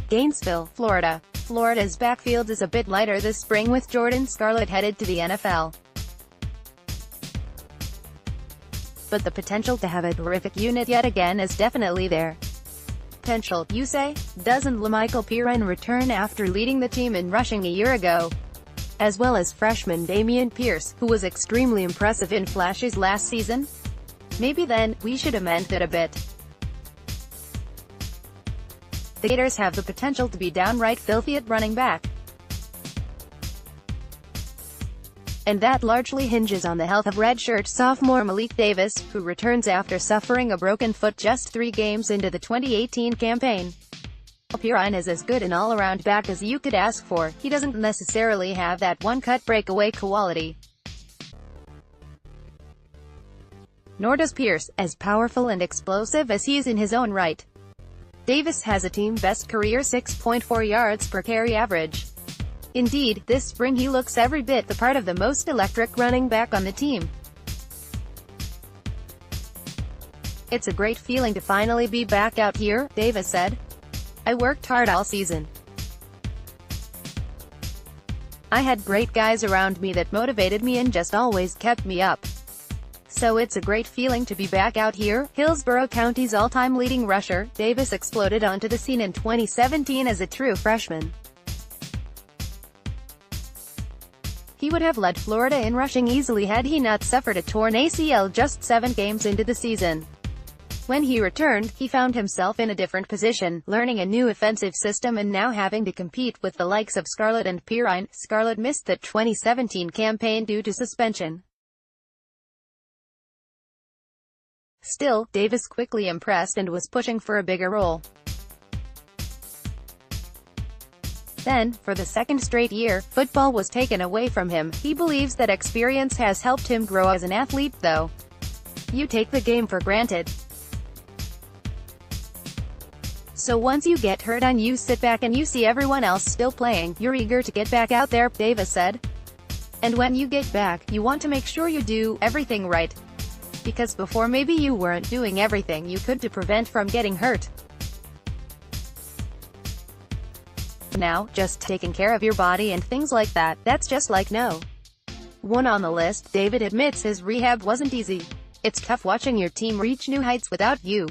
Gainesville, Florida. Florida's backfield is a bit lighter this spring with Jordan Scarlett headed to the NFL. But the potential to have a terrific unit yet again is definitely there. Potential, you say? Doesn't Lamical Perine return after leading the team in rushing a year ago? As well as freshman Dameon Pierce, who was extremely impressive in flashes last season? Maybe then, we should amend that a bit. The Gators have the potential to be downright filthy at running back. And that largely hinges on the health of redshirt sophomore Malik Davis, who returns after suffering a broken foot just 3 games into the 2018 campaign. Perine is as good an all-around back as you could ask for. He doesn't necessarily have that one-cut breakaway quality. Nor does Pierce, as powerful and explosive as he is in his own right. Davis has a team-best career 6.4 yards per carry average. Indeed, this spring he looks every bit the part of the most electric running back on the team. "It's a great feeling to finally be back out here," Davis said. "I worked hard all season. I had great guys around me that motivated me and just always kept me up. So it's a great feeling to be back out here." Hillsborough County's all-time leading rusher, Davis exploded onto the scene in 2017 as a true freshman. He would have led Florida in rushing easily had he not suffered a torn ACL just 7 games into the season. When he returned, he found himself in a different position, learning a new offensive system and now having to compete with the likes of Scarlett and Perine. Scarlett missed the 2017 campaign due to suspension. Still, Davis quickly impressed and was pushing for a bigger role. Then, for the second straight year, football was taken away from him. He believes that experience has helped him grow as an athlete, though. "You take the game for granted. So once you get hurt and you sit back and you see everyone else still playing, you're eager to get back out there," Davis said. "And when you get back, you want to make sure you do everything right. Because before maybe you weren't doing everything you could to prevent from getting hurt. Now, just taking care of your body and things like that, that's just like no one on the list." David admits his rehab wasn't easy. "It's tough watching your team reach new heights without you.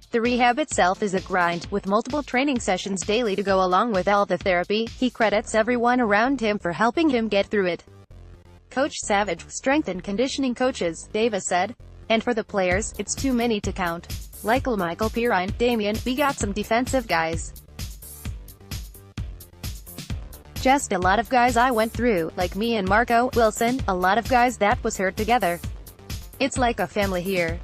The rehab itself is a grind, with multiple training sessions daily to go along with all the therapy." He credits everyone around him for helping him get through it. "Coach Savage, strength and conditioning coaches," Davis said. "And for the players, it's too many to count. Like Lamical Perine, Dameon, we got some defensive guys. Just a lot of guys I went through, like me and Marco Wilson, a lot of guys that was hurt together. It's like a family here.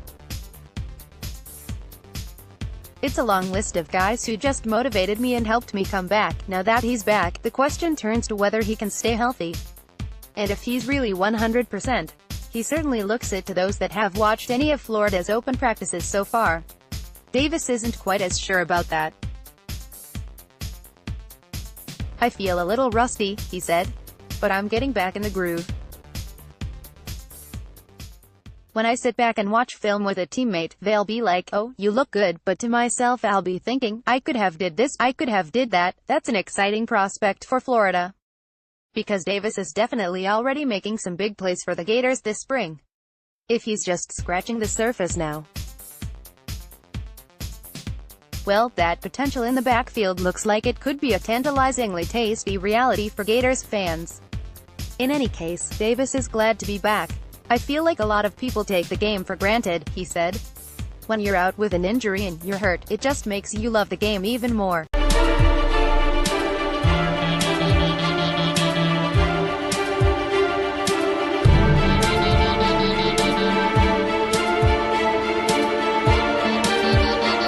It's a long list of guys who just motivated me and helped me come back. Now that he's back, the question turns to whether he can stay healthy. And if he's really 100%. He certainly looks it to those that have watched any of Florida's open practices so far. Davis isn't quite as sure about that. "I feel a little rusty," he said. "But I'm getting back in the groove. When I sit back and watch film with a teammate, they'll be like, 'Oh, you look good,' but to myself I'll be thinking, I could have did this, I could have did that." That's an exciting prospect for Florida. Because Davis is definitely already making some big plays for the Gators this spring. If he's just scratching the surface now, well, that potential in the backfield looks like it could be a tantalizingly tasty reality for Gators fans. In any case, Davis is glad to be back. "I feel like a lot of people take the game for granted," he said. "When you're out with an injury and you're hurt, it just makes you love the game even more.